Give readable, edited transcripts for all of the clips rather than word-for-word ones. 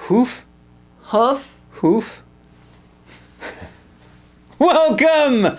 Hoof? Hoof? Hoof? Welcome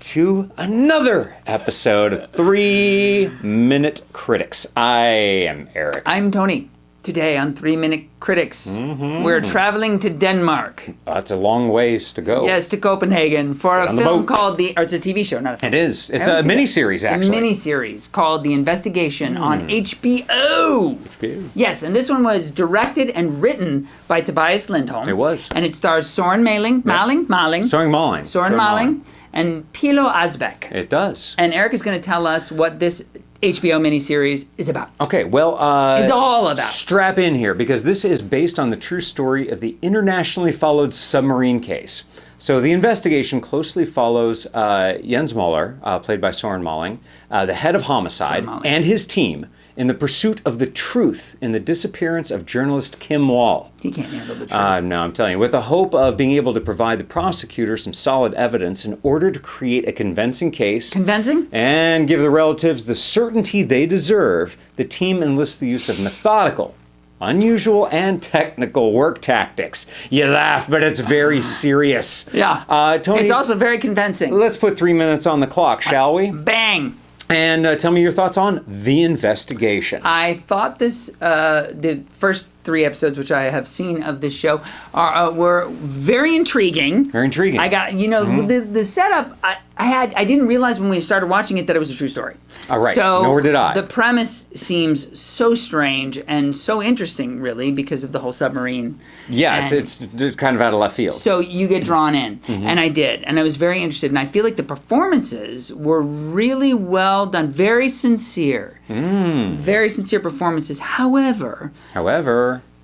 to another episode of 3 Minute Critics. I am Eric. I'm Tony. Today on 3 Minute Critics, we're traveling to Denmark. It's a long ways to go. Yes, to Copenhagen for a film called it's a TV show, not a film. It is. It's a miniseries, actually. It's a miniseries called The Investigation on HBO. HBO. Yes, and this one was directed and written by Tobias Lindholm. It was. And it stars Søren Malling. Søren Malling. And Pilou Asbæk. It does. And Eric is going to tell us what this HBO miniseries is about. Okay, well, it's all about. Strap in here, because this is based on the true story of the internationally followed submarine case. So the investigation closely follows Jens Møller, played by Søren Malling, the head of homicide, and his team in the pursuit of the truth in the disappearance of journalist Kim Wall. He can't handle the truth. No, I'm telling you. With the hope of being able to provide the prosecutor some solid evidence in order to create a convincing case. Convincing? And give the relatives the certainty they deserve, the team enlists the use of methodical, unusual, and technical work tactics. You laugh, but it's very serious. Yeah. Tony, it's also very convincing. Let's put 3 minutes on the clock, shall we? Bang! And tell me your thoughts on The Investigation. I thought the first 3 episodes, which I have seen of this show, were very intriguing. Very intriguing. I got, the setup, I didn't realize when we started watching it that it was a true story. All right, so nor did I. The premise seems so strange and so interesting, really, because of the whole submarine. Yeah, it's kind of out of left field. So you get drawn in, and I did, and I was very interested, and I feel like the performances were really well done, very sincere. Very sincere performances. However,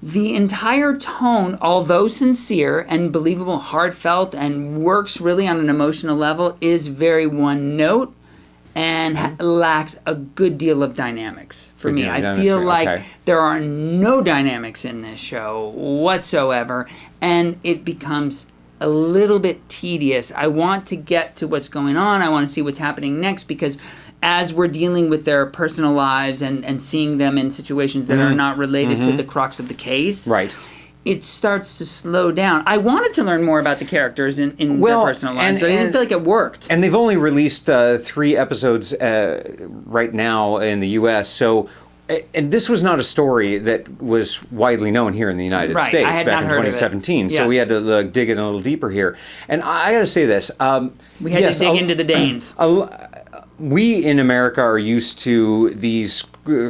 the entire tone, although sincere and believable, heartfelt, and works really on an emotional level, is very one note and lacks a good deal of dynamics for me. I feel like there are no dynamics in this show whatsoever, and it becomes a little bit tedious. I want to get to what's going on. I want to see what's happening next, because as we're dealing with their personal lives and seeing them in situations that are not related to the crux of the case, right, it starts to slow down. I wanted to learn more about the characters in their personal lives, but I didn't feel like it worked. And they've only released 3 episodes right now in the U.S., so... And this was not a story that was widely known here in the United States back in 2017. So we had to dig in a little deeper here. And I got to say this. We had to dig into the Danes. We in America are used to these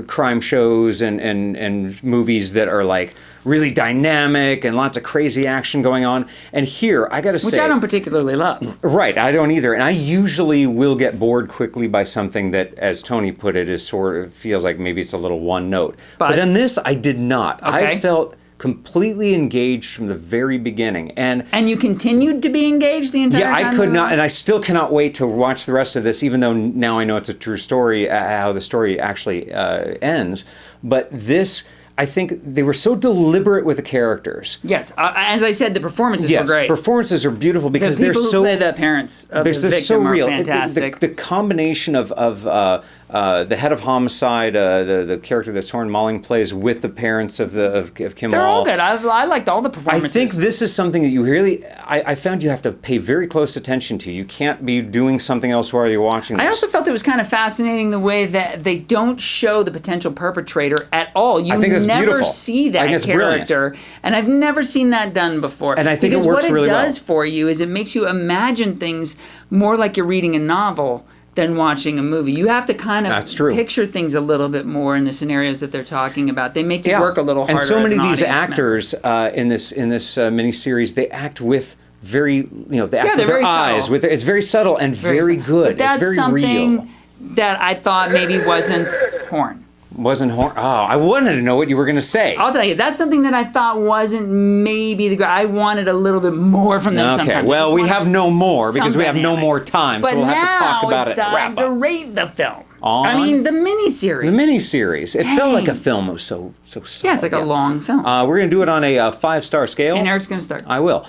crime shows and movies that are like really dynamic and lots of crazy action going on. And here, I got to say... Which I don't particularly love. Right, I don't either. And I usually will get bored quickly by something that, as Tony put it, is sort of feels like maybe it's a little one note. But in this, I did not. Okay. I felt completely engaged from the very beginning. And you continued to be engaged the entire time? Yeah, I could not, and I still cannot wait to watch the rest of this, even though now I know it's a true story, how the story actually ends. But this... I think they were so deliberate with the characters. Yes, as I said, the performances were great. Performances are beautiful because they're so... The people who play the parents of the victim so real. are fantastic. The combination of the head of homicide, the character that Søren Malling plays with the parents of Kim Wall. They're all good. I liked all the performances. I think this is something that you really... I found you have to pay very close attention to. You can't be doing something else while you're watching this. I also felt it was kind of fascinating the way that they don't show the potential perpetrator at all. You never see that character. And I've never seen that done before. And I think it works really well. Because what it does for you is it makes you imagine things more like you're reading a novel than watching a movie. You have to kind of picture things a little bit more in the scenarios that they're talking about. They make you work a little harder. And so many of these actors in this miniseries, they act with they act with their eyes. It's very subtle and very good. But that's it's very real. Something that I thought maybe wasn't porn. Wasn't horn. Oh, I wanted to know what you were going to say. I'll tell you, that's something that I thought wasn't maybe the. I wanted a little bit more from them sometimes. Okay, well, we have no more because we have no more time, so we'll have to talk about it. But now it's time to rate the film. I mean, the miniseries. The miniseries. It felt like a film. It was so solid. Yeah, it's like a long film. We're going to do it on a 5-star scale. And Eric's going to start. I will.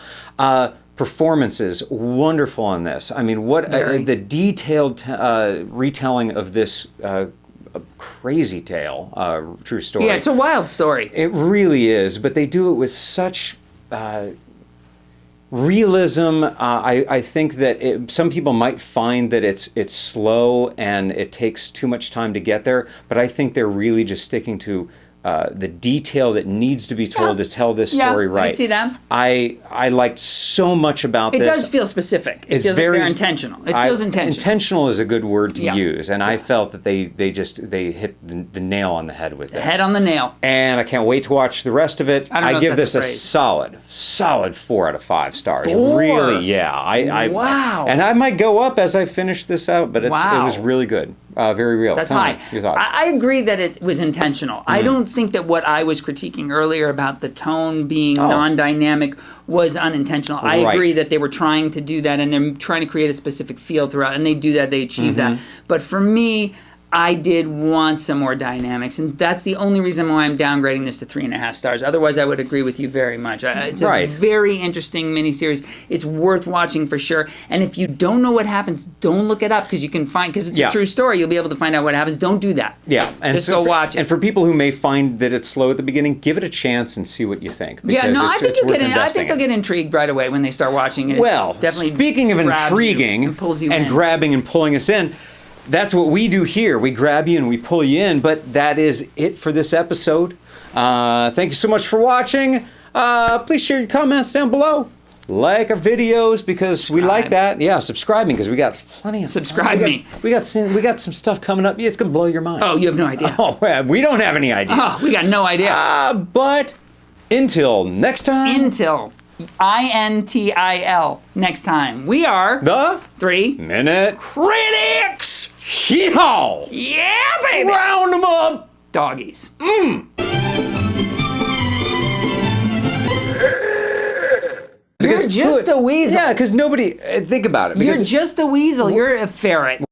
Performances, wonderful on this. I mean, what the detailed retelling of this crazy tale, true story. Yeah, it's a wild story. It really is, but they do it with such realism. I think that some people might find that it's slow and it takes too much time to get there, but I think they're really just sticking to the detail that needs to be told to tell this story right. I can see that. I liked so much about this. It does feel specific. It feels like they're intentional. It feels intentional. Intentional is a good word to use, and I felt that they hit the nail on the head with this. Head on the nail. And I can't wait to watch the rest of it. I give this a solid 4 out of 5 stars. 4? Really, yeah. Wow. And I might go up as I finish this out, but it was really good. Very real. That's Tell high. me your thoughts. I agree that it was intentional. I don't think that what I was critiquing earlier about the tone being non-dynamic was unintentional. I agree that they were trying to do that, and they're trying to create a specific feel throughout, and they do that, they achieve that. But for me, I did want some more dynamics, and that's the only reason why I'm downgrading this to 3.5 stars. Otherwise, I would agree with you very much. It's a very interesting miniseries. It's worth watching for sure. And if you don't know what happens, don't look it up because it's a true story. You'll be able to find out what happens. Don't do that. Yeah, and just go watch it. And for people who may find that it's slow at the beginning, give it a chance and see what you think. I think they'll get intrigued right away when they start watching it. Well, speaking of intriguing and grabbing and pulling us in. That's what we do here. We grab you and we pull you in, but that is it for this episode. Thank you so much for watching. Please share your comments down below. Like our videos because we like that. Yeah, subscribing because we got plenty of... We got some stuff coming up. Yeah, it's going to blow your mind. Oh, you have no idea. Oh, we don't have any idea. Oh, we got no idea. But until next time... INTIL. Next time, we are... The 3-Minute Critics! Hee-haw! Yeah, baby! Round them up! Doggies. You're just a weasel. Yeah, because nobody... Think about it. You're just a weasel. You're a ferret.